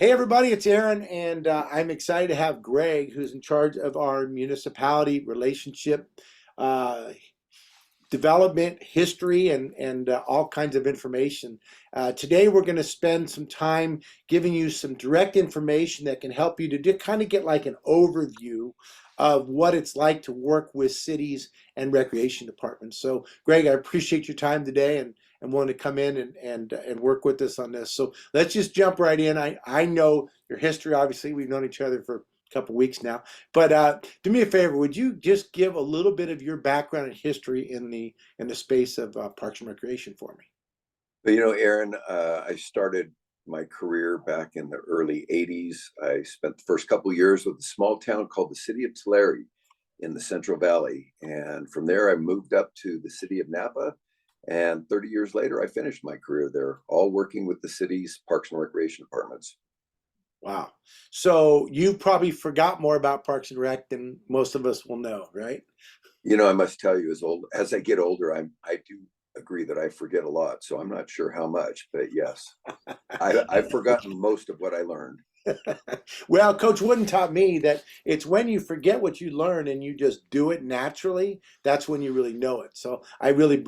Hey everybody, it's Aaron, and I'm excited to have Greg, who's in charge of our municipality relationship uh, development, history, and all kinds of information. Today, we're going to spend some time giving you some direct information that can help you to kind of get like an overview of what it's like to work with cities and recreation departments. So, Greg, I appreciate your time today and wanting to come in and work with us on this. So let's just jump right in. I know your history. Obviously, we've known each other for a couple weeks now. But do me a favor, would you just give a little bit of your background and history in the space of Parks and Recreation for me? Aaron, I started my career back in the early 80s. I spent the first couple of years with a small town called the city of Tulare in the Central Valley. And from there, I moved up to the city of Napa. And 30 years later, I finished my career there, all working with the city's Parks and Recreation departments. Wow. So you probably forgot more about Parks and Rec than most of us will know, right? I must tell you, as I get older, I do agree that I forget a lot. So I'm not sure how much, but yes, I've forgotten most of what I learned. Well, Coach Wooden taught me that it's when you forget what you learn and you just do it naturally, that's when you really know it. So I believe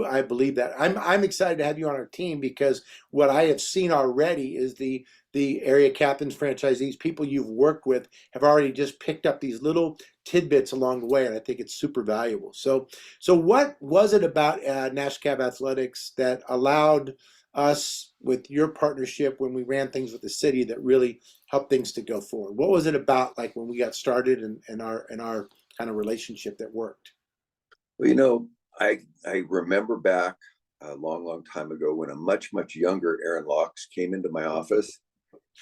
that. I'm excited to have you on our team because what I have seen already is the area captains, franchisees, people you've worked with have already just picked up these little tidbits along the way, and I think it's super valuable. So what was it about Nash Cab Athletics that allowed us with your partnership when we ran things with the city that really help things to go forward? What was it about, like when we got started and our kind of relationship that worked? Well, I remember back a long, long time ago when a much, much younger Aaron Locks came into my office.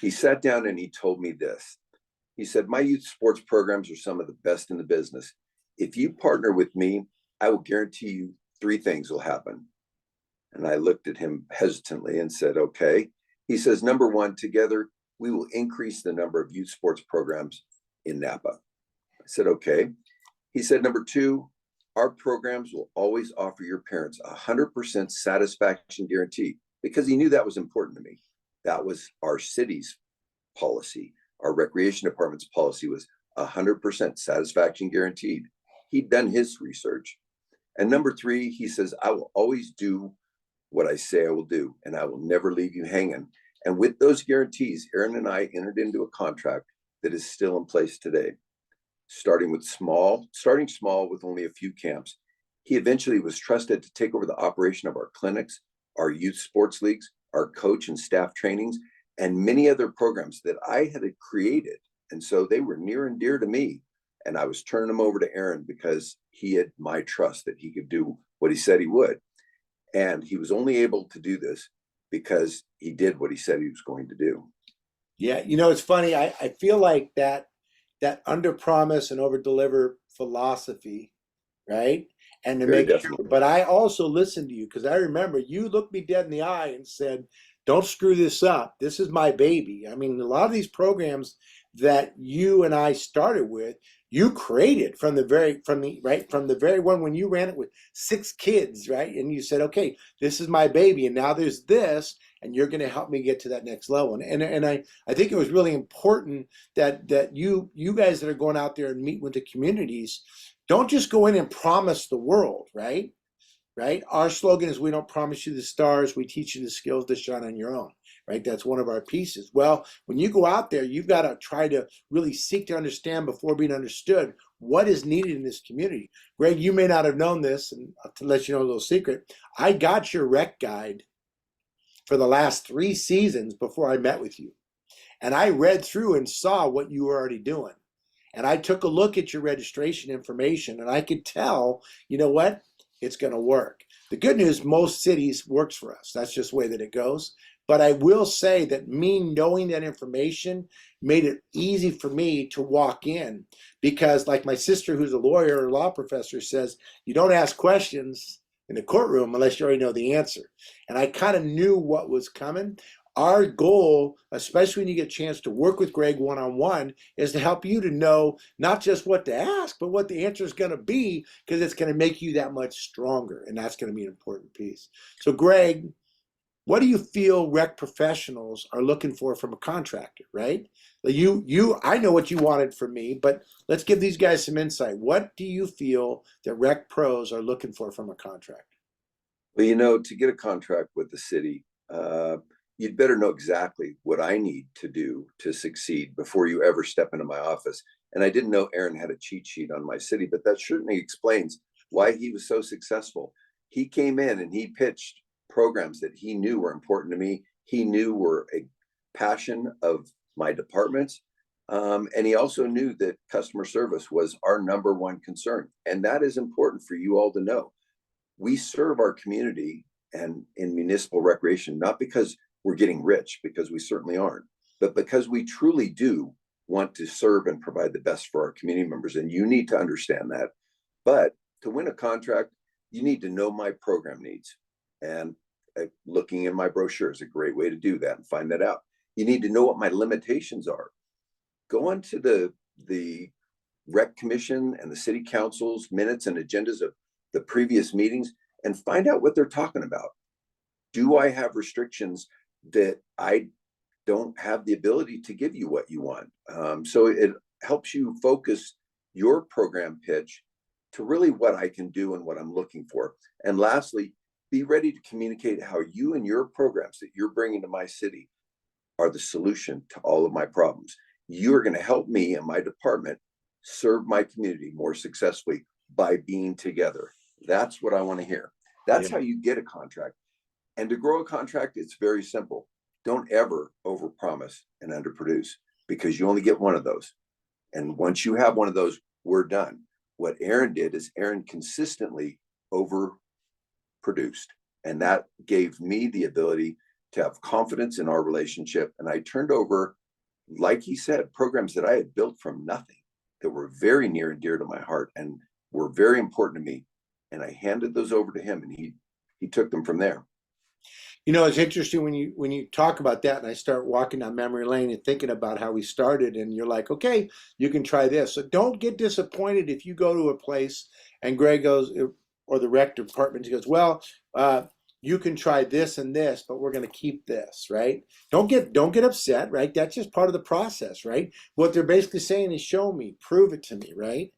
He sat down and he told me this. He said, "My youth sports programs are some of the best in the business. If you partner with me, I will guarantee you three things will happen." And I looked at him hesitantly and said, "Okay." He says, "Number one, together, we will increase the number of youth sports programs in Napa." I said, "Okay." He said, "Number two, our programs will always offer your parents 100% satisfaction guarantee," because he knew that was important to me. That was our city's policy. Our recreation department's policy was 100% satisfaction guaranteed. He'd done his research. And number three, he says, "I will always do what I say I will do, and I will never leave you hanging." And with those guarantees, Aaron and I entered into a contract that is still in place today, starting small with only a few camps. He eventually was trusted to take over the operation of our clinics, our youth sports leagues, our coach and staff trainings, and many other programs that I had created. And so they were near and dear to me. And I was turning them over to Aaron because he had my trust that he could do what he said he would. And he was only able to do this because he did what he said he was going to do. Yeah, it's funny. I feel like that under promise and over deliver philosophy, right? And to Very make sure, definitely. but I also listened to you because I remember you looked me dead in the eye and said, "Don't screw this up. This is my baby." I mean, a lot of these programs that you and I started with, you created from the very one when you ran it with six kids, right? And you said, "Okay, this is my baby, and now there's this, and you're going to help me get to that next level." And I think it was really important that you guys that are going out there and meet with the communities don't just go in and promise the world, right? Right? Our slogan is, "We don't promise you the stars, we teach you the skills to shine on your own." Right? That's one of our pieces. Well, when you go out there, you've got to try to really seek to understand before being understood what is needed in this community. Greg, you may not have known this, and to let you know a little secret, I got your rec guide for the last 3 seasons before I met with you. And I read through and saw what you were already doing. And I took a look at your registration information and I could tell, you know what? It's going to work. The good news, most cities works for us. That's just the way that it goes. But I will say that me knowing that information made it easy for me to walk in because, like my sister, who's a lawyer or law professor, says, you don't ask questions in the courtroom unless you already know the answer. And I kind of knew what was coming. Our goal, especially when you get a chance to work with Greg one-on-one, is to help you to know not just what to ask, but what the answer is going to be, because it's going to make you that much stronger. And that's going to be an important piece. So, Greg, what do you feel rec professionals are looking for from a contractor, right? I know what you wanted from me, but let's give these guys some insight. What do you feel that rec pros are looking for from a contractor? Well, you know, to get a contract with the city, you'd better know exactly what I need to do to succeed before you ever step into my office. And I didn't know Aaron had a cheat sheet on my city, but that certainly explains why he was so successful. He came in and he pitched programs that he knew were important to me. He knew were a passion of my departments. And he also knew that customer service was our number one concern. And that is important for you all to know. We serve our community and in municipal recreation, not because we're getting rich, because we certainly aren't, but because we truly do want to serve and provide the best for our community members. And you need to understand that. But to win a contract, you need to know my program needs. And looking in my brochure is a great way to do that and find that out. You need to know what my limitations are. Go onto the rec commission and the city council's minutes and agendas of the previous meetings and find out what they're talking about. Do I have restrictions that I don't have the ability to give you what you want? So it helps you focus your program pitch to really what I can do and what I'm looking for. And lastly, be ready to communicate how you and your programs that you're bringing to my city are the solution to all of my problems. You are going to help me and my department serve my community more successfully by being together. That's what I want to hear. That's Yeah. how you get a contract. And to grow a contract, it's very simple. Don't ever overpromise and underproduce because you only get one of those. And once you have one of those, we're done. What Aaron did is Aaron consistently overproduced. And that gave me the ability to have confidence in our relationship. And I turned over, like he said, programs that I had built from nothing that were very near and dear to my heart and were very important to me. And I handed those over to him and he took them from there. You know, it's interesting when you talk about that, and I start walking down memory lane and thinking about how we started, and you're like, okay, you can try this. So don't get disappointed if you go to a place and Greg goes, or the rec department goes, well, you can try this and this, but we're going to keep this, right? Don't get upset, right? That's just part of the process, right? What they're basically saying is, show me, prove it to me, right?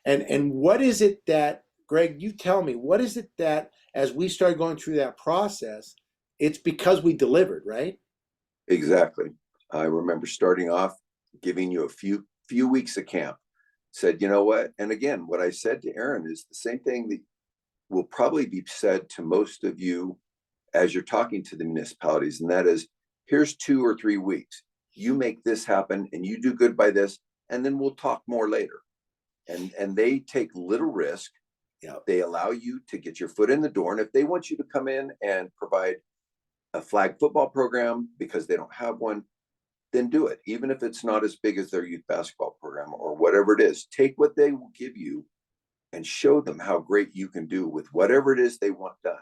And what is it that, Greg, you tell me, what is it that as we started going through that process, it's because we delivered, right? Exactly. I remember starting off giving you a few weeks of camp. Said, you know what? And again, what I said to Aaron is the same thing that will probably be said to most of you as you're talking to the municipalities, and that is, here's 2 or 3 weeks. You make this happen, and you do good by this, and then we'll talk more later. And they take little risk. Yeah. They allow you to get your foot in the door, and if they want you to come in and provide a flag football program because they don't have one, then do it. Even if it's not as big as their youth basketball program or whatever it is, take what they will give you and show them how great you can do with whatever it is they want done.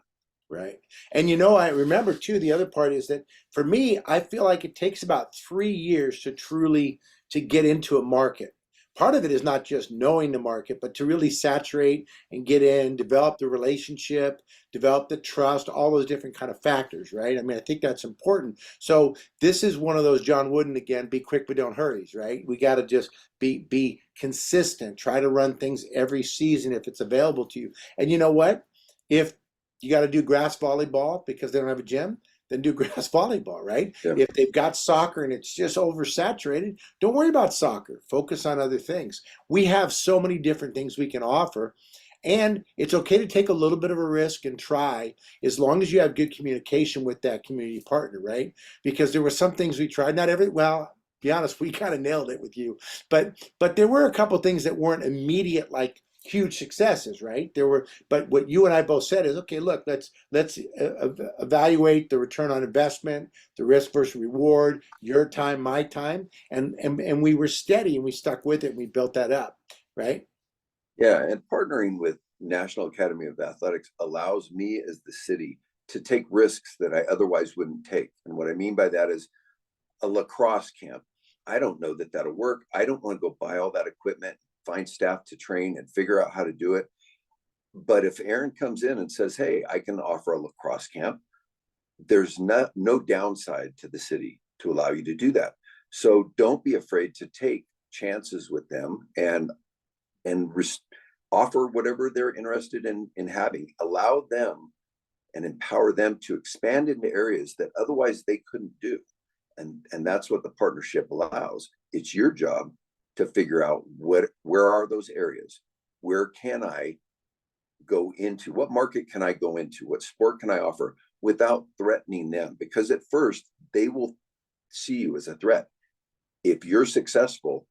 Right. And you know, I remember too, the other part is that for me, I feel like it takes about 3 years to truly to get into a market. Part of it is not just knowing the market, but to really saturate and get in, develop the relationship, develop the trust, all those different kind of factors, right? I mean, I think that's important. So this is one of those John Wooden again, be quick but don't hurry, right? We got to just be consistent, try to run things every season if it's available to you. And you know what? If you got to do grass volleyball because they don't have a gym, then do grass volleyball, right? Yeah. If they've got soccer and it's just oversaturated, don't worry about soccer. Focus on other things. We have so many different things we can offer. And it's okay to take a little bit of a risk and try as long as you have good communication with that community partner, right? Because there were some things we tried, not every, well, be honest, we kind of nailed it with you. But there were a couple things that weren't immediate, like huge successes, right? There were, but what you and I both said is, okay, look, let's evaluate the return on investment, the risk versus reward, your time, my time, and we were steady and we stuck with it and we built that up, right? Yeah. And partnering with National Academy of Athletics allows me as the city to take risks that I otherwise wouldn't take. And what I mean by that is a lacrosse camp. I don't know that that'll work. I don't want to go buy all that equipment, find staff to train and figure out how to do it. But if Aaron comes in and says, hey, I can offer a lacrosse camp, there's no downside to the city to allow you to do that. So don't be afraid to take chances with them and offer whatever they're interested in having. Allow them and empower them to expand into areas that otherwise they couldn't do. And that's what the partnership allows. It's your job to figure out where are those areas? Where can I go into? What market can I go into? What sport can I offer without threatening them? Because at first they will see you as a threat. If you're successful,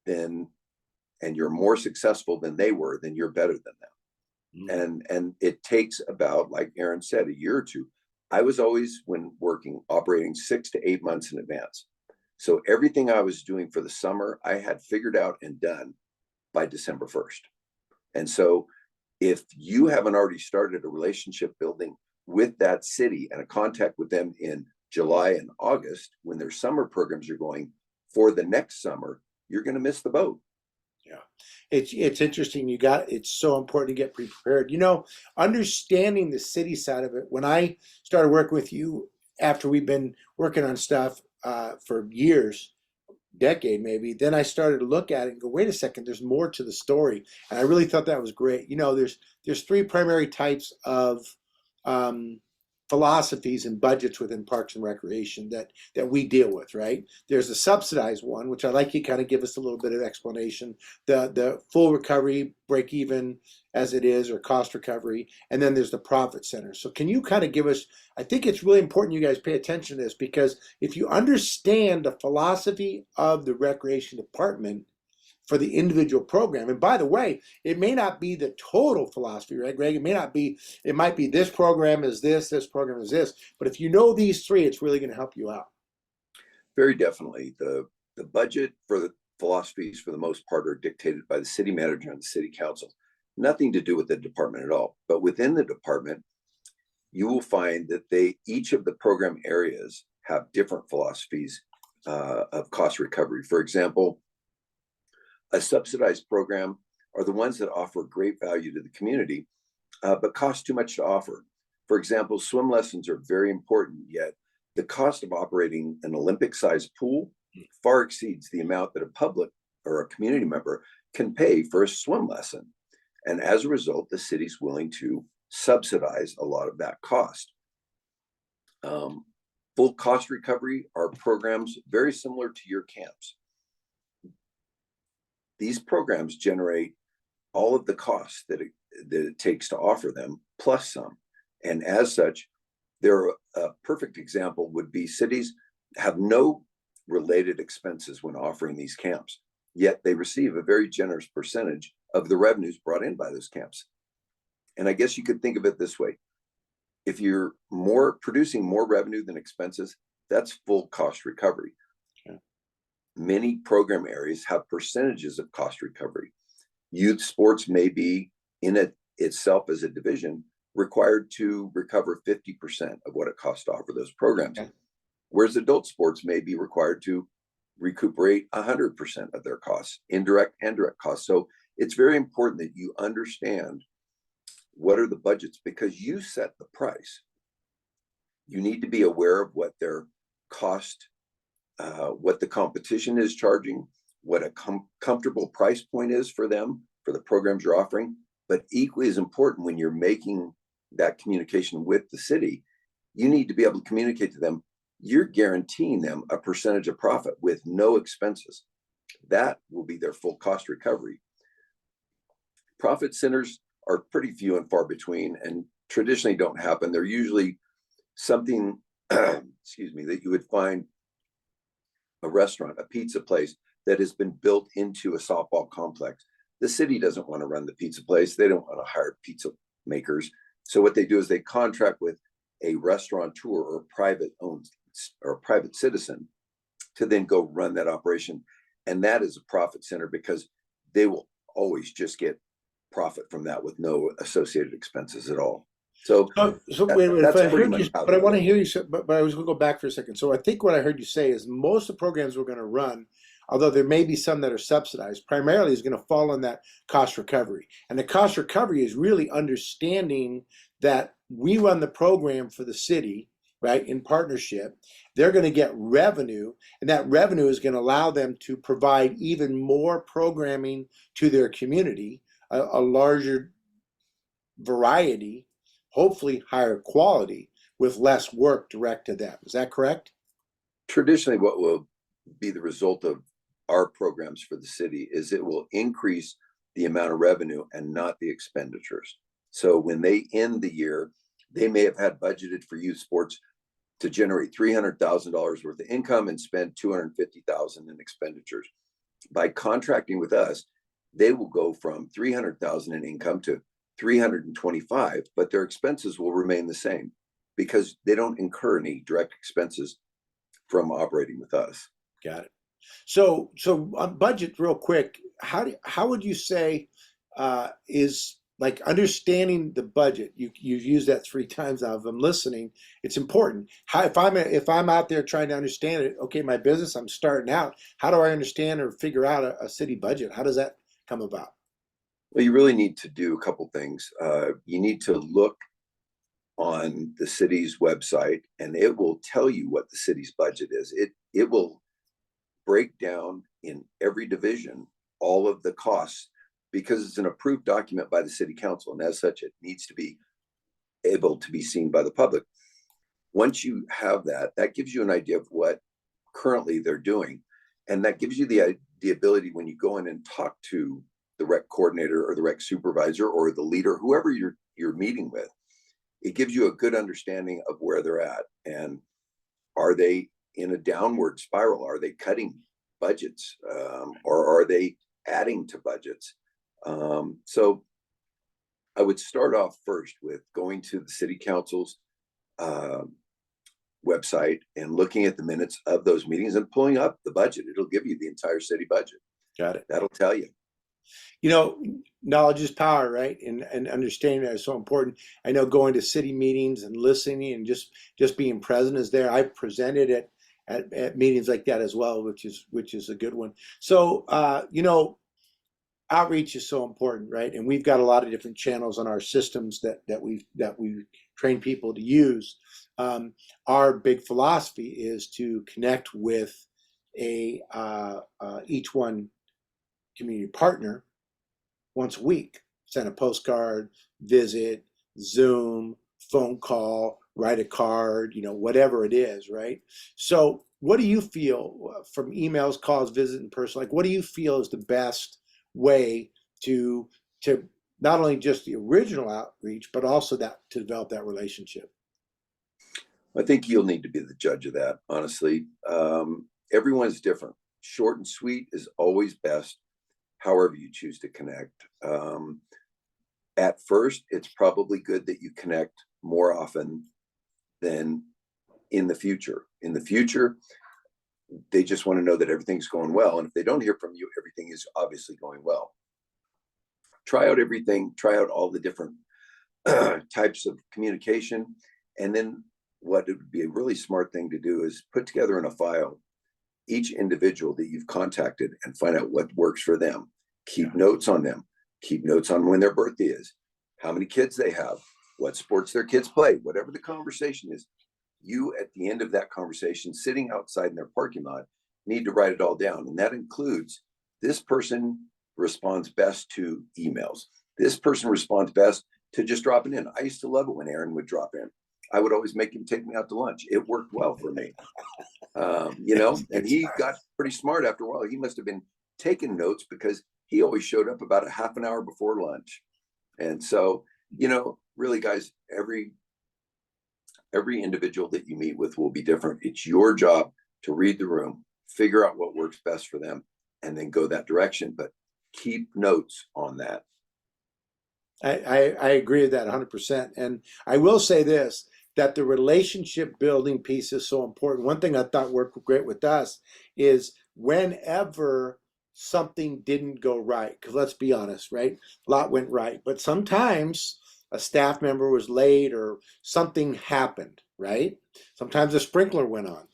then and you're more successful than they were, then you're better than them. And it takes about, like Aaron said, a year or two. I was always, when working, operating 6 to 8 months in advance. So everything I was doing for the summer, I had figured out and done by December 1st. And so if you haven't already started a relationship building with that city and a contact with them in July and August, when their summer programs are going for the next summer, you're going to miss the boat. Yeah, it's interesting. It's so important to get pre-prepared. Understanding the city side of it. When I started working with you, after we've been working on stuff for years, decade maybe, then I started to look at it and go, wait a second, there's more to the story, and I really thought that was great. There's three primary types of um, philosophies and budgets within Parks and Recreation that we deal with, right? There's the subsidized one, which I'd like you to kind of give us a little bit of explanation, the full recovery, break even as it is, or cost recovery, and then there's the profit center. So can you kind of give us, I think it's really important you guys pay attention to this, because if you understand the philosophy of the recreation department for the individual program. And by the way, it may not be the total philosophy, right, Greg? It might be this program is this program is this. But if you know these three, it's really going to help you out. Very definitely. The budget for the philosophies, for the most part, are dictated by the city manager and the city council. Nothing to do with the department at all. But within the department, you will find that each of the program areas have different philosophies of cost recovery. For example, a subsidized program are the ones that offer great value to the community, but cost too much to offer. For example, swim lessons are very important, yet the cost of operating an Olympic-sized pool far exceeds the amount that a public or a community member can pay for a swim lesson. And as a result, the city's willing to subsidize a lot of that cost. Full cost recovery are programs very similar to your camps. These programs generate all of the costs that it takes to offer them, plus some. And as such, a perfect example would be cities have no related expenses when offering these camps, yet they receive a very generous percentage of the revenues brought in by those camps. And I guess you could think of it this way. If you're producing more revenue than expenses, that's full cost recovery. Many program areas have percentages of cost recovery. Youth sports may be in it itself as a division required to recover 50% of what it costs to offer those programs. Okay. Whereas adult sports may be required to recuperate 100% of their costs, indirect and direct costs. So it's very important that you understand what are the budgets, because you set the price. You need to be aware of what their cost, what the competition is charging, what a comfortable price point is for them, for the programs you're offering. But equally as important, when you're making that communication with the city, you need to be able to communicate to them, you're guaranteeing them a percentage of profit with no expenses. That will be their full cost recovery. Profit centers are pretty few and far between, and traditionally don't happen. They're usually something, excuse me, that you would find a restaurant, a pizza place that has been built into a softball complex. The city doesn't want to run the pizza place. They don't want to hire pizza makers. So what they do is they contract with a restaurateur or private owned or private citizen to then go run that operation. And that is a profit center because they will always just get profit from that with no associated expenses at all. So wait, if I heard you, but I want to hear you say, but I was going to go back for a second. So I think what I heard you say is most of the programs we're going to run, although there may be some that are subsidized, primarily is going to fall on that cost recovery. And the cost recovery is really understanding that we run the program for the city, right, in partnership. They're going to get revenue, and that revenue is going to allow them to provide even more programming to their community, a larger variety, hopefully higher quality, with less work direct to them. Is that correct? Traditionally, what will be the result of our programs for the city is it will increase the amount of revenue and not the expenditures. So when they end the year, they may have had budgeted for youth sports to generate $300,000 worth of income and spend $250,000 in expenditures. By contracting with us, they will go from $300,000 in income to 325, but their expenses will remain the same because they don't incur any direct expenses from operating with us. Got it. So on budget, real quick, how would you say is like understanding the budget? You've used that 3 times now. If I'm listening, it's important. How if I'm out there trying to understand it? Okay, my business, I'm starting out. How do I understand or figure out a city budget? How does that come about? Well, you really need to do a couple things. You need to look on the city's website, and it will tell you what the city's budget is. It will break down in every division all of the costs because it's an approved document by the city council, and as such, it needs to be able to be seen by the public. Once you have that, that gives you an idea of what currently they're doing, and that gives you the ability when you go in and talk to the rec coordinator or the rec supervisor or the leader, whoever you're meeting with, it gives you a good understanding of where they're at and are they in a downward spiral? Are they cutting budgets or are they adding to budgets? So I would start off first with going to the city council's website and looking at the minutes of those meetings and pulling up the budget. It'll give you the entire city budget. Got it. That'll tell you. You know, knowledge is power, right? And understanding that is so important. I know going to city meetings and listening and just being present is there. I've presented at meetings like that as well, which is a good one. So you know, outreach is so important, right? And we've got a lot of different channels on our systems that we train people to use. Our big philosophy is to connect with each one community partner once a week, send a postcard, visit, Zoom, phone call, write a card, you know, whatever it is, right? So what do you feel from emails, calls, visit in person, like what do you feel is the best way to not only just the original outreach, but also that to develop that relationship? I think you'll need to be the judge of that, honestly. Everyone's different. Short and sweet is always best, however you choose to connect. At first, it's probably good that you connect more often than in the future. In the future, they just want to know that everything's going well. And if they don't hear from you, everything is obviously going well. Try out everything, try out all the different types of communication. And then what it would be a really smart thing to do is put together in a file each individual that you've contacted and find out what works for them. Keep notes on them. Keep notes on when their birthday is, how many kids they have, what sports their kids play, whatever the conversation is. You, at the end of that conversation, sitting outside in their parking lot, need to write it all down. And that includes this person responds best to emails. This person responds best to just dropping in. I used to love it when Aaron would drop in. I would always make him take me out to lunch. It worked well for me. You know, and he got pretty smart after a while. He must have been taking notes because he always showed up about a half an hour before lunch. And so, you know, really, guys, every individual that you meet with will be different. It's your job to read the room, figure out what works best for them, and then go that direction. But keep notes on that. I agree with that 100%. And I will say this, that the relationship building piece is so important. One thing I thought worked great with us is whenever something didn't go right, because let's be honest, right? A lot went right, but sometimes a staff member was late or something happened, right? Sometimes a sprinkler went on.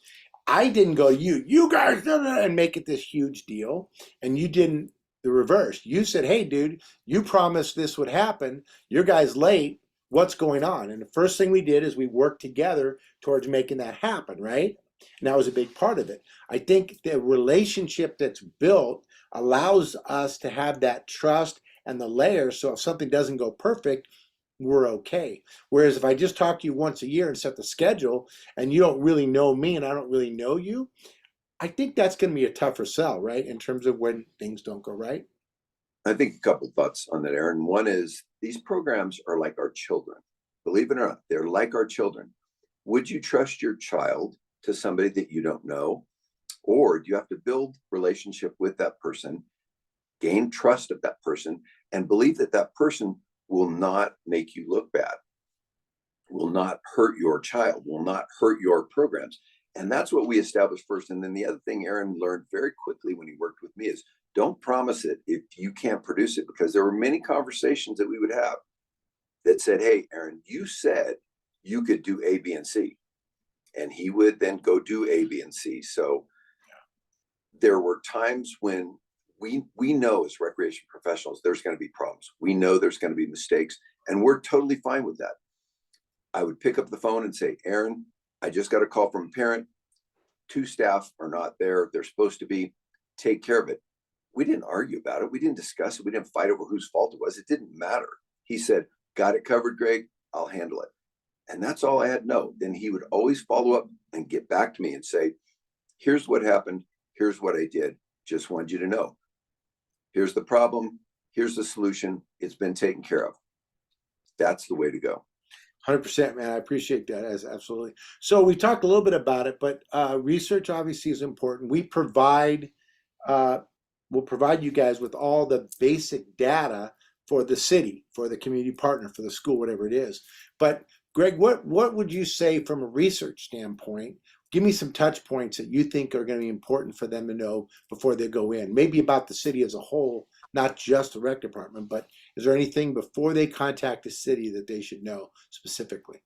I didn't go, you guys, and make it this huge deal. And you didn't the reverse. You said, hey, dude, you promised this would happen. Your guy's late. what's going on. And the first thing we did is we worked together towards making that happen, right? And that was a big part of it. I think the relationship that's built allows us to have that trust and the layers. So if something doesn't go perfect, we're okay. Whereas if I just talk to you once a year and set the schedule and you don't really know me and I don't really know you, I think that's going to be a tougher sell, right? In terms of when things don't go right. I think a couple thoughts on that, Aaron. One is these programs are like our children. Believe it or not, they're like our children. Would you trust your child to somebody that you don't know? Or do you have to build relationship with that person, gain trust of that person, and believe that that person will not make you look bad, will not hurt your child, will not hurt your programs? And that's what we established first. And then the other thing Aaron learned very quickly when he worked with me is don't promise it if you can't produce it, because there were many conversations that we would have that said, hey, Aaron, you said you could do A, B, and C. And he would then go do A, B, and C. So there were times when we know as recreation professionals, there's going to be problems. We know there's going to be mistakes, and we're totally fine with that. I would pick up the phone and say, Aaron, I just got a call from a parent. 2 staff are not there. They're supposed to be. Take care of it. We didn't argue about it. We didn't discuss it. We didn't fight over whose fault it was. It didn't matter. He said, got it covered, Greg. I'll handle it. And that's all I had to know. Then he would always follow up and get back to me and say, here's what happened. Here's what I did. Just wanted you to know. Here's the problem. Here's the solution. It's been taken care of. That's the way to go. 100%, man. I appreciate that. As absolutely. So we talked a little bit about it, but research obviously is important. Uh, we'll provide you guys with all the basic data for the city, for the community partner, for the school, whatever it is. But Greg, what would you say from a research standpoint? Give me some touch points that you think are going to be important for them to know before they go in. Maybe about the city as a whole, not just the rec department, but is there anything before they contact the city that they should know specifically?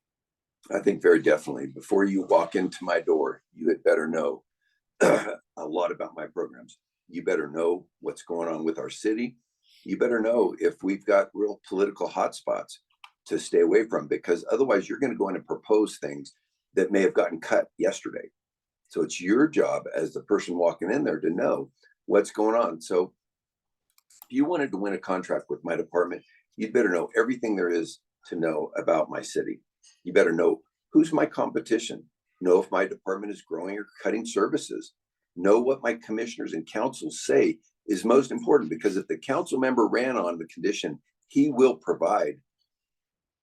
I think very definitely before you walk into my door, you had better know a lot about my programs. You better know what's going on with our city. You better know if we've got real political hotspots to stay away from, because otherwise you're going to go in and propose things that may have gotten cut yesterday. So it's your job as the person walking in there to know what's going on. So if you wanted to win a contract with my department, you'd better know everything there is to know about my city. You better know who's my competition, know if my department is growing or cutting services, know what my commissioners and councils say is most important, because if the council member ran on the condition he will provide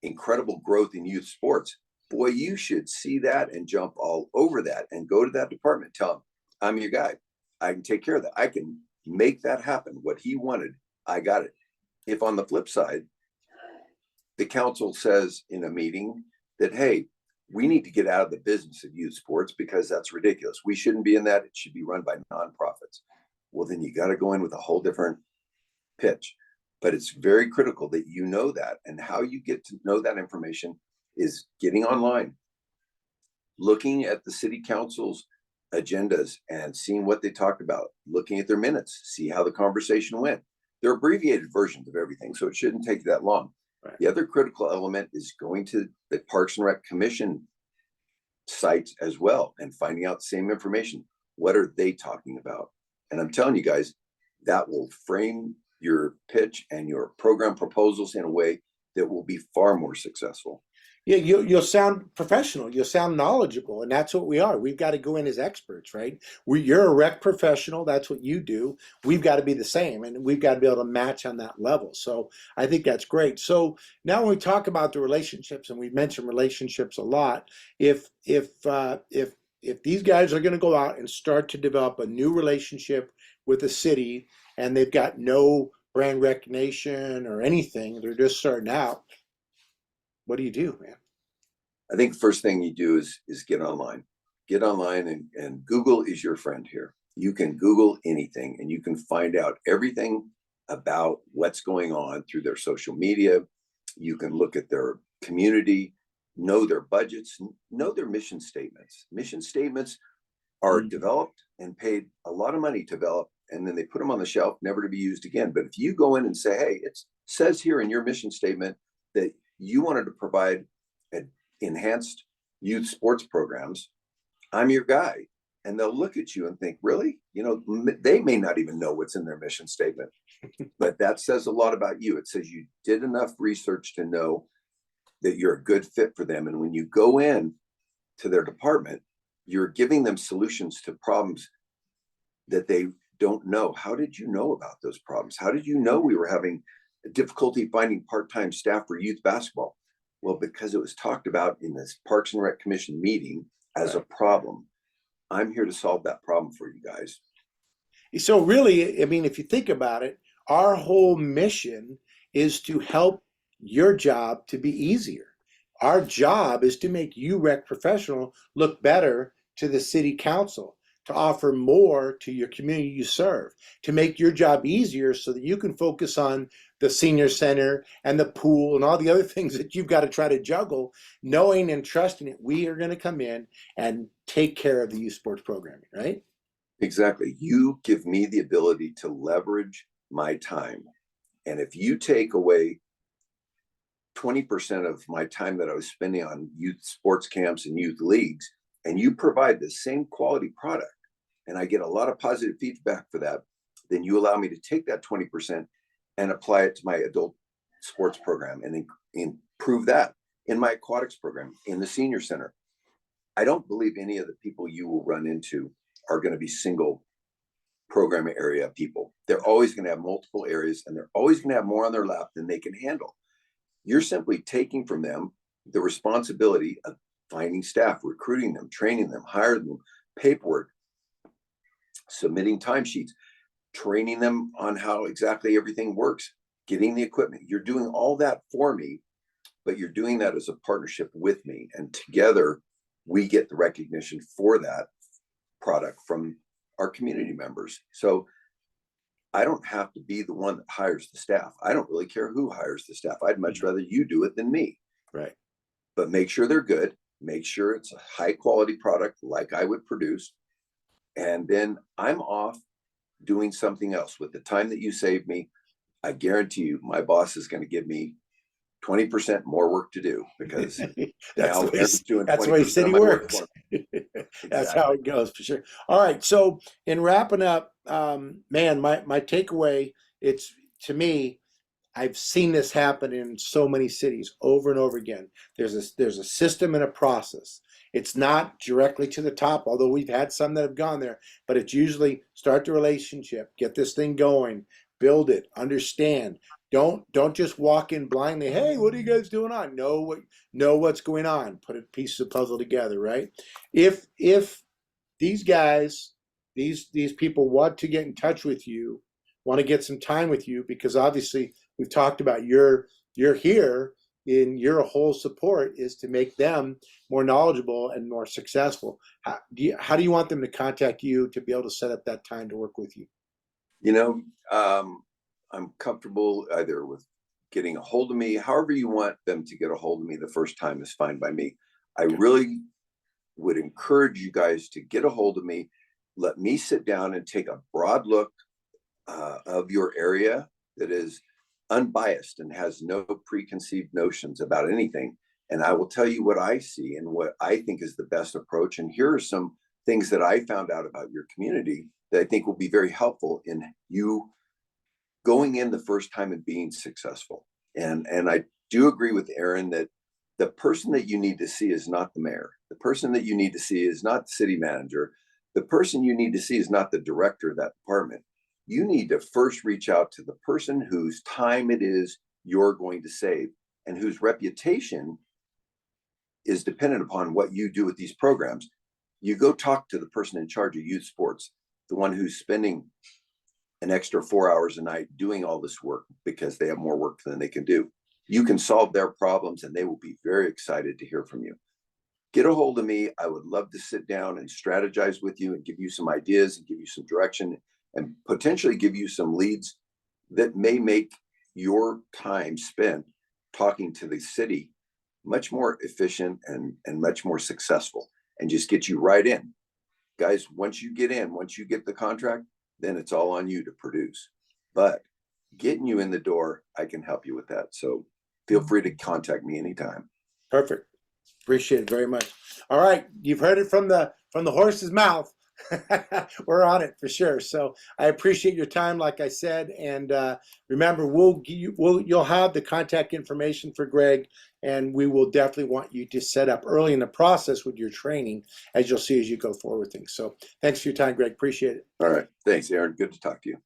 incredible growth in youth sports, boy, you should see that and jump all over that and go to that department. Tell him, I'm your guy. I can take care of that. I can make that happen. What he wanted, I got it. If on the flip side, the council says in a meeting that, hey, we need to get out of the business of youth sports because that's ridiculous. We shouldn't be in that. It should be run by nonprofits. Well, then you got to go in with a whole different pitch. But it's very critical that you know that. And how you get to know that information is getting online, looking at the city council's agendas and seeing what they talked about, looking at their minutes, see how the conversation went. They're abbreviated versions of everything, so it shouldn't take that long. Right. The other critical element is going to the Parks and Rec Commission sites as well and finding out the same information. What are they talking about? And I'm telling you guys, that will frame your pitch and your program proposals in a way that will be far more successful. Yeah, you'll sound professional. You'll sound knowledgeable, and that's what we are. We've got to go in as experts, right? You're a rec professional. That's what you do. We've got to be the same, and we've got to be able to match on that level. So I think that's great. So now when we talk about the relationships, and we've mentioned relationships a lot, if these guys are going to go out and start to develop a new relationship with the city, and they've got no brand recognition or anything, they're just starting out. What do you do, man? I think the first thing you do is get online. Get online and Google is your friend here. You can Google anything and you can find out everything about what's going on through their social media. You can look at their community, know their budgets, know their mission statements. Mission statements are developed and paid a lot of money to develop, and then they put them on the shelf, never to be used again. But if you go in and say, hey, it says here in your mission statement that you wanted to provide enhanced youth sports programs, I'm your guy. And they'll look at you and think, really? You know, they may not even know what's in their mission statement, but that says a lot about you. It says you did enough research to know that you're a good fit for them. And when you go in to their department, you're giving them solutions to problems that they don't know. How did you know about those problems? How did you know we were having difficulty finding part-time staff for youth basketball? Well, because it was talked about in this Parks and Rec Commission meeting as a problem. I'm here to solve that problem for you guys. So really, I mean, if you think about it, our whole mission is to help your job to be easier. Our job is to make you rec professional look better to the city council, to offer more to your community you serve, to make your job easier so that you can focus on the senior center and the pool and all the other things that you've got to try to juggle, knowing and trusting that we are going to come in and take care of the youth sports programming, right? Exactly. You give me the ability to leverage my time. And if you take away 20% of my time that I was spending on youth sports camps and youth leagues, and you provide the same quality product, and I get a lot of positive feedback for that, then you allow me to take that 20% and apply it to my adult sports program and improve that in my aquatics program, in the senior center. I don't believe any of the people you will run into are going to be single program area people. They're always going to have multiple areas, and they're always going to have more on their lap than they can handle. You're simply taking from them the responsibility of finding staff, recruiting them, training them, hiring them, paperwork, submitting timesheets, training them on how exactly everything works, getting the equipment. You're doing all that for me, but you're doing that as a partnership with me. And together, we get the recognition for that product from our community members. So I don't have to be the one that hires the staff. I don't really care who hires the staff. I'd much rather you do it than me. Right. But make sure they're good. Make sure it's a high quality product like I would produce. And then I'm off doing something else with the time that you save me. I guarantee you my boss is going to give me 20% more work to do, because now Aaron's doing that's the way 20% of city my work works. for me. That's how it goes for sure. All right. So in wrapping up, man, my takeaway, it's to me, I've seen this happen in so many cities over and over again. There's a system and a process. It's not directly to the top, although we've had some that have gone there, but it's usually start the relationship, get this thing going, build it, understand. Don't just walk in blindly. Hey, what are you guys doing on? Know what's going on. Put a piece of the puzzle together, right? If these guys, these people want to get in touch with you, want to get some time with you, because obviously we've talked about you're here in your whole support is to make them more knowledgeable and more successful. How do you want them to contact you to be able to set up that time to work with you? You know, I'm comfortable either with getting a hold of me. However you want them to get a hold of me the first time is fine by me. I really would encourage you guys to get a hold of me. Let me sit down and take a broad look of your area that is unbiased and has no preconceived notions about anything. And I will tell you what I see and what I think is the best approach. And here are some things that I found out about your community that I think will be very helpful in you going in the first time and being successful. And I do agree with Aaron that the person that you need to see is not the mayor. The person that you need to see is not the city manager. The person you need to see is not the director of that department. You need to first reach out to the person whose time it is you're going to save and whose reputation is dependent upon what you do with these programs. You go talk to the person in charge of youth sports, the one who's spending an extra 4 hours a night doing all this work because they have more work than they can do. You can solve their problems and they will be very excited to hear from you. Get a hold of me. I would love to sit down and strategize with you and give you some ideas and give you some direction and potentially give you some leads that may make your time spent talking to the city much more efficient and much more successful, and just get you right in. Guys, once you get in, once you get the contract, then it's all on you to produce. But getting you in the door, I can help you with that. So feel free to contact me anytime. Perfect. Appreciate it very much. All right, you've heard it from the horse's mouth. We're on it for sure. So I appreciate your time, like I said, and remember, you'll have the contact information for Greg, and we will definitely want you to set up early in the process with your training, as you'll see as you go forward with things. So thanks for your time, Greg. Appreciate it. All right. Thanks, Aaron. Good to talk to you.